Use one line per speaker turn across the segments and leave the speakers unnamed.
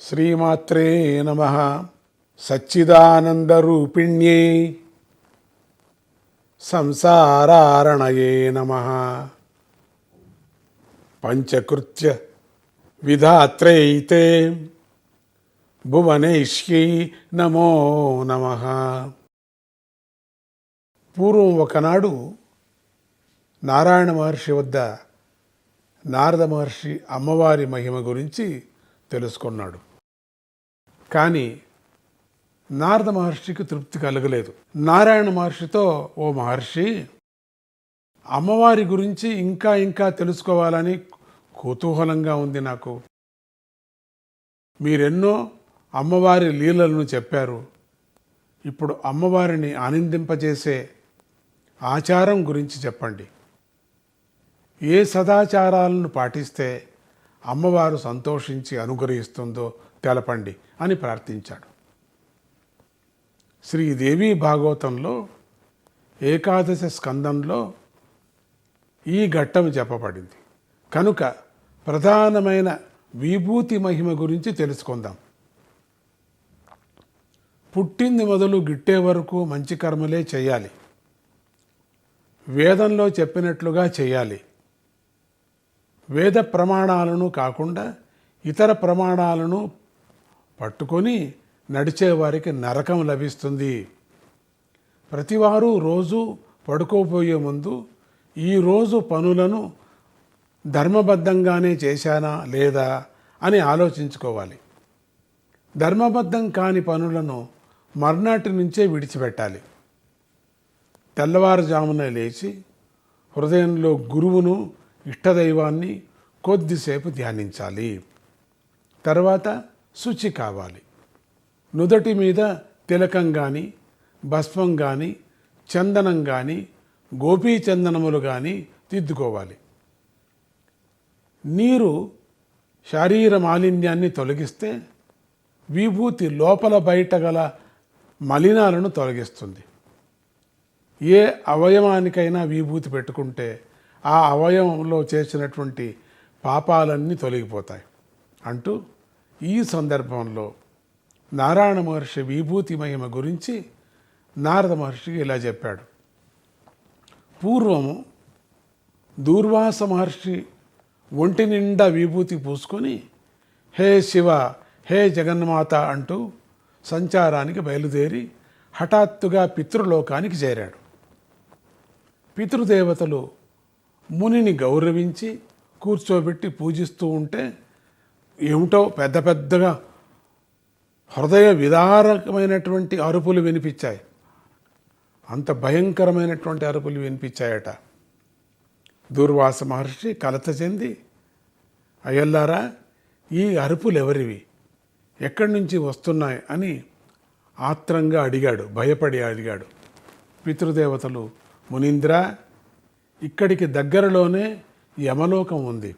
శ్రీమాత్రే నమః. సచ్చిదానందరూపిణ్యై సంసారారణయే నమః. పంచకృత్య విధాత్రైతే భువనేశ్యై నమో నమః. పూర్వం ఒకనాడు నారాయణ మహర్షి వద్ద నారద మహర్షి అమ్మవారి మహిమ గురించి తెలుసుకున్నాడు. కానీ నారద మహర్షికి తృప్తి కలగలేదు. నారాయణ మహర్షితో, ఓ మహర్షి, అమ్మవారి గురించి ఇంకా ఇంకా తెలుసుకోవాలని కుతూహలంగా ఉంది నాకు. మీరెన్నో అమ్మవారి లీలలను చెప్పారు. ఇప్పుడు అమ్మవారిని ఆనందింపజేసే ఆచారం గురించి చెప్పండి. ఏ సదాచారాలను పాటిస్తే అమ్మవారు సంతోషించి అనుగ్రహిస్తుందో తెలపండి అని ప్రార్థించాడు. శ్రీదేవి భాగవతంలో ఏకాదశ స్కందంలో ఈ ఘట్టం చెప్పబడింది. కనుక ప్రధానమైన విభూతి మహిమ గురించి తెలుసుకుందాం. పుట్టింది మొదలు గిట్టే వరకు మంచి కర్మలే చేయాలి. వేదంలో చెప్పినట్లుగా చేయాలి. వేద ప్రమాణాలను కాకుండా ఇతర ప్రమాణాలను పట్టుకొని నడిచేవారికి నరకం లభిస్తుంది. ప్రతివారు రోజు పడుకోబోయే ముందు ఈరోజు పనులను ధర్మబద్ధంగానే చేశానా లేదా అని ఆలోచించుకోవాలి. ధర్మబద్ధం కాని పనులను మర్నాటి నుంచే విడిచిపెట్టాలి. తెల్లవారుజామున లేచి హృదయంలో గురువును, ఇష్టదైవాన్ని కొద్దిసేపు ధ్యానించాలి. తర్వాత శుచి కావాలి. నుదటి మీద తిలకం కానీ, భస్మం కానీ, చందనం కానీ, గోపీచందనములు కానీ దిద్దుకోవాలి. నీరు శారీర మాలిన్యాన్ని తొలగిస్తే విభూతి లోపల బయట గల మలినాలను తొలగిస్తుంది. ఏ అవయవానికైనా విభూతి పెట్టుకుంటే ఆ అవయవంలో చేసినటువంటి పాపాలన్నీ తొలగిపోతాయి అంటూ ఈ సందర్భంలో నారాయణ మహర్షి విభూతి మహిమ గురించి నారద మహర్షికి ఇలా చెప్పాడు. పూర్వము దూర్వాస మహర్షి ఒంటి నిండా విభూతి పూసుకొని హే శివ, హే జగన్మాత అంటూ సంచారానికి బయలుదేరి హఠాత్తుగా పితృలోకానికి చేరాడు. పితృదేవతలు మునిని గౌరవించి కూర్చోబెట్టి పూజిస్తూ ఉంటే ఏమిటో పెద్ద పెద్దగా హృదయ విదారకమైనటువంటి అరుపులు వినిపించాయి. అంత భయంకరమైనటువంటి అరుపులు వినిపించాయట. దూర్వాస మహర్షి కలత చెంది, అయ్యల్లారా, ఈ అరుపులు ఎవరివి, ఎక్కడి నుంచి వస్తున్నాయి అని ఆత్రంగా అడిగాడు, భయపడి అడిగాడు. పితృదేవతలు, మునీంద్ర, ఇక్కడికి దగ్గరలోనే యమలోకం ఉంది.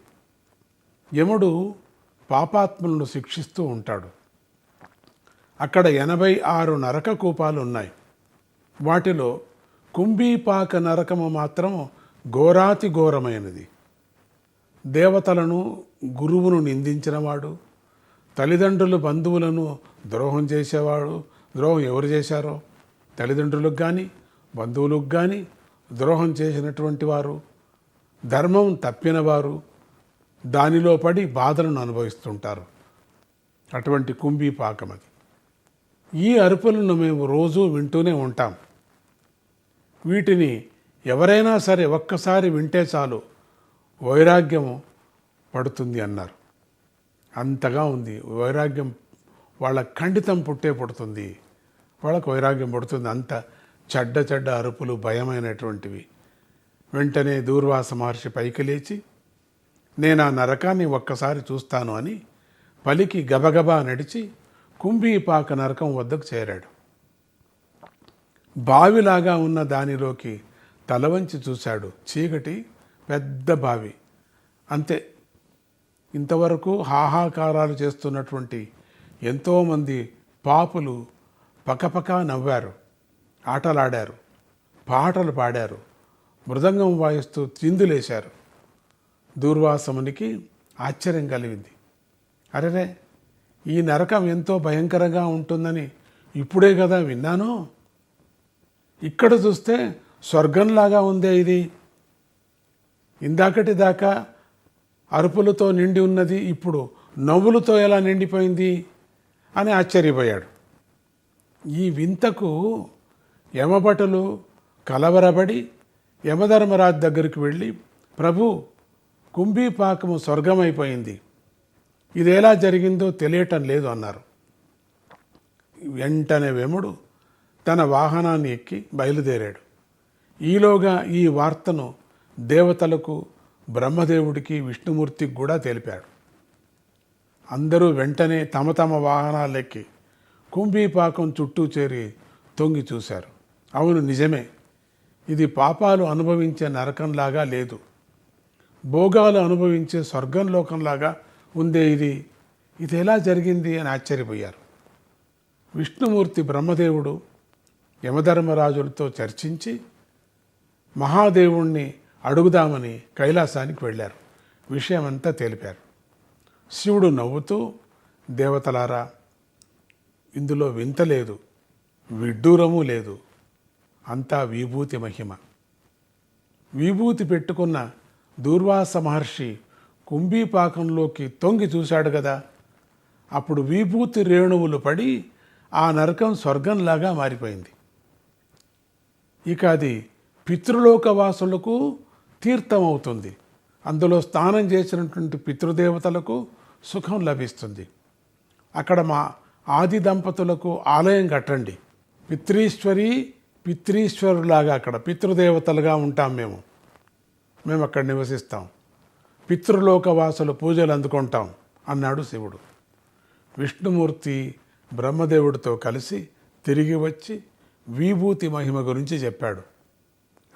యముడు పాపాత్ములను శిక్షిస్తూ ఉంటాడు. అక్కడ 86 నరక కూపాలు ఉన్నాయి. వాటిలో కుంభీపాక నరకము మాత్రం ఘోరాతి ఘోరమైనది. దేవతలను, గురువును నిందించినవాడు, తల్లిదండ్రులు, బంధువులను ద్రోహం చేసేవాడు. ద్రోహం ఎవరు చేశారో, తల్లిదండ్రులకు కానీ బంధువులకు కానీ ద్రోహం చేసినటువంటి వారు, ధర్మం తప్పినవారు దానిలో పడి బాధలను అనుభవిస్తుంటారు. అటువంటి కుంభీపాకం అది. ఈ అరుపులను మేము రోజూ వింటూనే ఉంటాం. వీటిని ఎవరైనా సరే ఒక్కసారి వింటే చాలు వైరాగ్యము పడుతుంది అన్నారు. అంతగా ఉంది వైరాగ్యం. వాళ్ళ ఖండితం పుడుతుంది, వాళ్ళకు వైరాగ్యం పడుతుంది. అంత చెడ్డ చెడ్డ అరుపులు, భయమైనటువంటివి. వెంటనే దూర్వాస మహర్షి పైకి లేచి, నేను ఆ నరకాన్ని ఒక్కసారి చూస్తాను అని పలికి గబగబా నడిచి కుంభీపాక నరకం వద్దకు చేరాడు. బావిలాగా ఉన్న దానిలోకి తల వంచి చూశాడు. చీకటి, పెద్ద బావి. అంతే. ఇంతవరకు హాహాకారాలు చేస్తున్నటువంటి ఎంతోమంది పాపులు పకపకా నవ్వారు, ఆటలాడారు, పాటలు పాడారు, మృదంగం వాయిస్తూ చిందులేశారు. దూర్వాసమునికి ఆశ్చర్యం కలిగింది. అరెరే, ఈ నరకం ఎంతో భయంకరంగా ఉంటుందని ఇప్పుడే కదా విన్నాను. ఇక్కడ చూస్తే స్వర్గంలాగా ఉందే ఇది. ఇందాకటి దాకా అరుపులతో నిండి ఉన్నది, ఇప్పుడు నవ్వులతో ఎలా నిండిపోయింది అని ఆశ్చర్యపోయాడు. ఈ వింతకు యమభటులు కలవరబడి యమధర్మరాజు దగ్గరికి వెళ్ళి, ప్రభు, కుంభీపాకము స్వర్గమైపోయింది, ఇది ఎలా జరిగిందో తెలియటం లేదు అన్నారు. వెంటనే యముడు తన వాహనాన్ని ఎక్కి బయలుదేరాడు. ఈలోగా ఈ వార్తను దేవతలకు, బ్రహ్మదేవుడికి, విష్ణుమూర్తికి కూడా తెలిపాడు. అందరూ వెంటనే తమ తమ వాహనాలెక్కి కుంభీపాకం చుట్టూ చేరి తొంగి చూశారు. అవును, నిజమే, ఇది పాపాలు అనుభవించే నరకంలాగా లేదు, భోగాలు అనుభవించే స్వర్గంలోకంలాగా ఉందే ఇది ఎలా జరిగింది అని ఆశ్చర్యపోయారు. విష్ణుమూర్తి, బ్రహ్మదేవుడు యమధర్మరాజులతో చర్చించి మహాదేవుణ్ణి అడుగుదామని కైలాసానికి వెళ్ళారు. విషయమంతా తెలిపారు. శివుడు నవ్వుతూ, దేవతలారా, ఇందులో వింత లేదు, విడ్డూరము లేదు, అంతా విభూతి మహిమ. విభూతి పెట్టుకున్న దూర్వాస మహర్షి కుంభీపాకంలోకి తొంగి చూశాడు కదా, అప్పుడు విభూతి రేణువులు పడి ఆ నరకం స్వర్గంలాగా మారిపోయింది. ఇక అది పితృలోకవాసులకు తీర్థం అవుతుంది. అందులో స్నానం చేసినటువంటి పితృదేవతలకు సుఖం లభిస్తుంది. అక్కడ మా ఆది దంపతులకు ఆలయం కట్టండి. పితృశ్వరులాగా అక్కడ పితృదేవతలుగా ఉంటాం మేము అక్కడ నివసిస్తాం, పితృలోకవాసుల పూజలు అందుకుంటాం అన్నాడు శివుడు. విష్ణుమూర్తి బ్రహ్మదేవుడితో కలిసి తిరిగి వచ్చి విభూతి మహిమ గురించి చెప్పాడు.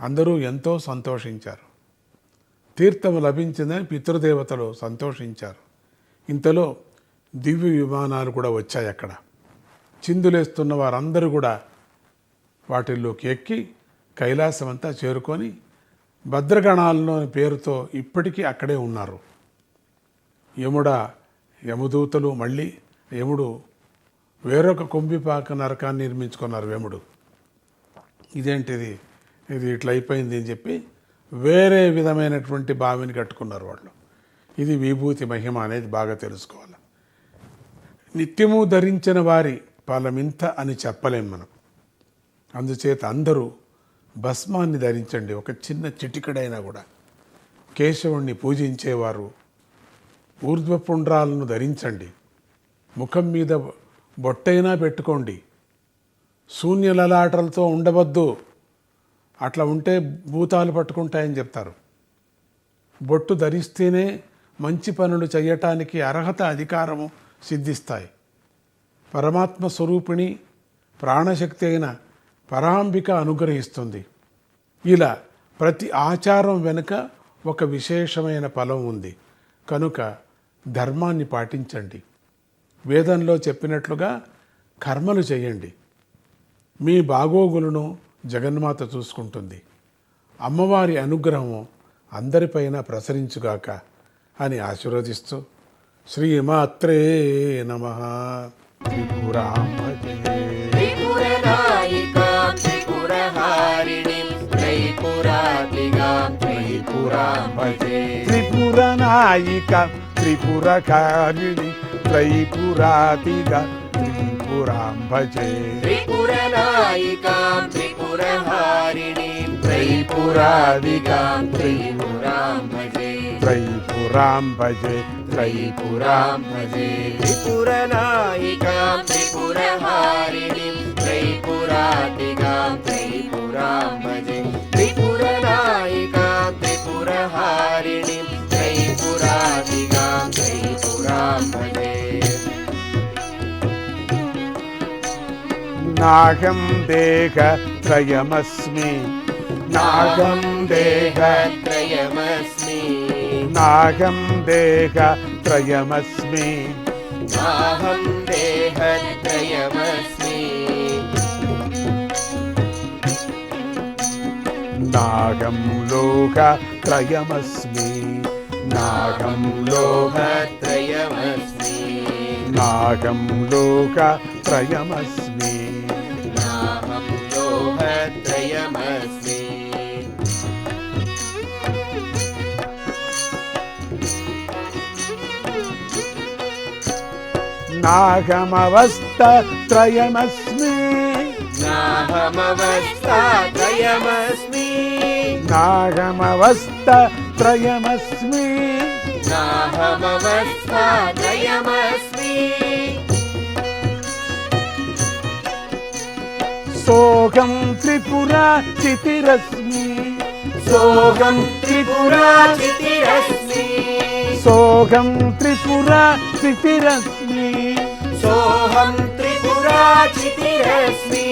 అందరూ ఎంతో సంతోషించారు. తీర్థం లభించిందని పితృదేవతలు సంతోషించారు. ఇంతలో దివ్య విమానాలు కూడా వచ్చాయి. అక్కడ చిందులేస్తున్న వారందరూ కూడా వాటిల్లోకి ఎక్కి కైలాసం అంతా చేరుకొని భద్రగణాల్లోని పేరుతో ఇప్పటికీ అక్కడే ఉన్నారు. యమదూతలు మళ్ళీ యముడు వేరొక కుంభీపాక నరకాన్ని నిర్మించుకున్నారు. యముడు ఇదేంటిది, ఇది ఇట్లా అయిపోయింది అని చెప్పి వేరే విధమైనటువంటి బావిని కట్టుకున్నారు వాళ్ళు. ఇది విభూతి మహిమ అనేది బాగా తెలుసుకోవాలి. నిత్యము ధరించిన వారి ఫలమింత అని చెప్పలేం మనం. అందుచేత అందరూ భస్మాన్ని ధరించండి, ఒక చిన్న చిటికడైనా కూడా. కేశవుణ్ణి పూజించేవారు ఊర్ధ్వపుండ్రాలను ధరించండి, ముఖం మీద బొట్టైనా పెట్టుకోండి, శూన్యలలాటలతో ఉండవద్దు, అట్లా ఉంటే భూతాలు పట్టుకుంటాయని చెప్తారు. బొట్టు ధరిస్తేనే మంచి పనులు చేయటానికి అర్హత, అధికారము సిద్ధిస్తాయి. పరమాత్మ స్వరూపిణి ప్రాణశక్తి అయిన పరాంబిక అనుగ్రహిస్తుంది. ఇలా ప్రతి ఆచారం వెనుక ఒక విశేషమైన ఫలం ఉంది. కనుక ధర్మాన్ని పాటించండి. వేదంలో చెప్పినట్లుగా కర్మలు చేయండి. మీ బాగోగులను జగన్మాత చూసుకుంటుంది. అమ్మవారి అనుగ్రహము అందరిపైన ప్రసరించుగాక అని ఆశీర్వదిస్తూ శ్రీమాత్రే నమః. త్రిపురాం భజే,
త్రిపురనాయికాం త్రిపురహారిణీం త్రైపురాతిగాం త్రైపురాం భజే.
త్రిపురనాయిక త్రిపురకారిణి త్రైపురాతిగా త్రిపురాం భజే.
త్రిపురనాయికాం త్రిపురహారిణీం త్రైపురాతిగాం త్రైపురాం భజే.
త్రైపురాం భజే,
త్రైపురాం భజే. త్రిపురనాయికాం త్రిపురహారిణీం త్రైపురాతిగాం త్రైపురాం భజే. త్రిపురనాయికాం త్రిపురహారిణీం త్రైపురాతిగాం త్రైపురాం భజే.
నాగం దేహ త్రయమస్మి,
నాగం దేహత్రయమస్మి,
నాగం దేహ త్రయమస్మి,
నాహం దేహత్రయమస్మి,
నాగం లోక త్రయమస్మి, నాగం లోక
లోకత్రయమస్మి,
నాగం లోకత్రయమస్మి
నాహం లోకత్రయమస్మి
నాగమవస్థత్రయమస్మి
నాహమవస్థాత్రయమస్మి
నాగమవస్థత్రయమస్మి
నాహమవస్థాత్రయమస్మి
సోగం త్రిపురాచితిరస్మి
సోగం త్రిపురాచితిరస్మి
సోగం త్రిపురాచితిరస్మి
సోహం త్రిపురాచితిరస్మి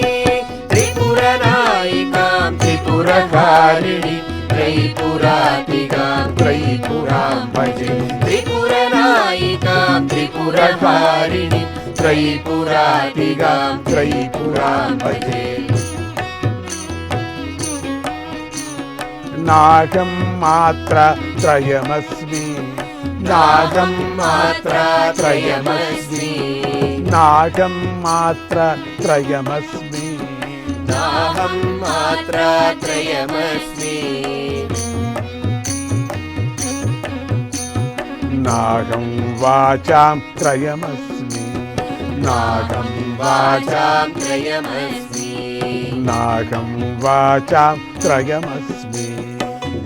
త్రిపురనాయికాం త్రిపురకారిణి త్రైపురాతిగాం త్రైపురాం భజే త్రిపురనాయికాం త్రిపురకారిణి త్రైపురాతిగాం త్రైపురాం భజే
నాగం మాత్ర త్రయమస్మి
నాగం మాత్రా త్రయమస్మి
నాగం మాత్ర త్రయమస్మి
నాహం మాత్రా త్రయమస్మి
నాగం వాచాం త్రయమస్మి నాగం
వాచాం త్రయమస్మి
నాగం వాచాం త్రయమస్మి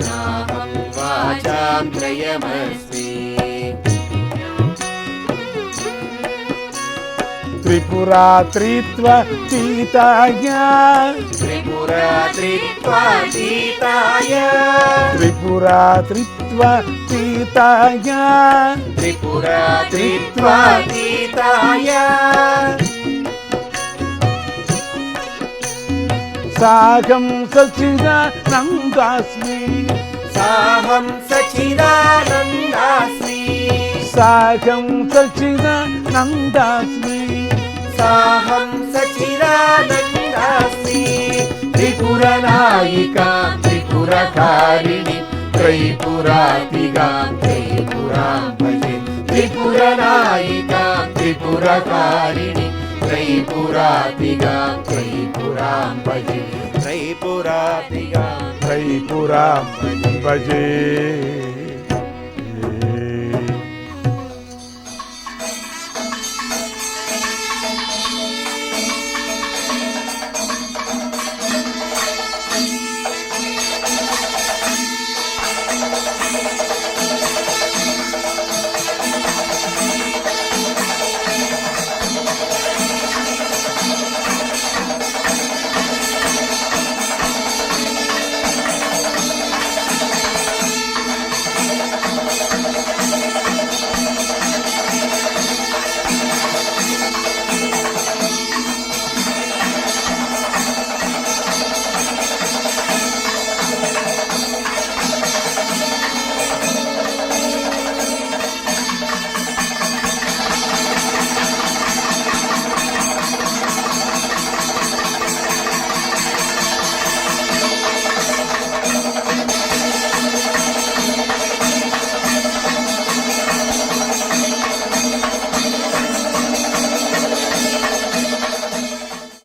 నాహం వాచాం త్రయమస్మి
త్రిపురాత్రిత్వతీతాయ
త్రిపురాత్రిత్వాతీతాయ
త్రిపురాత్రిత్వతీతాయ
త్రిపురాత్రిత్వాతీతాయ
సాగం సచిదానందాస్మి
సాహం సచిదానందాస్మి
సాగం సచిదానందాస్మి
సాహం సచిదానందాస్మి త్రిపురనాయికాం త్రిపురకారిణి త్రైపురాతిగాం త్రైపురాం భజే త్రిపురనాయికాం త్రిపురకారిణి త్రైపురాతిగాం త్రైపురాం భజే త్రైపురాతిగాం
త్రైపురాం భజే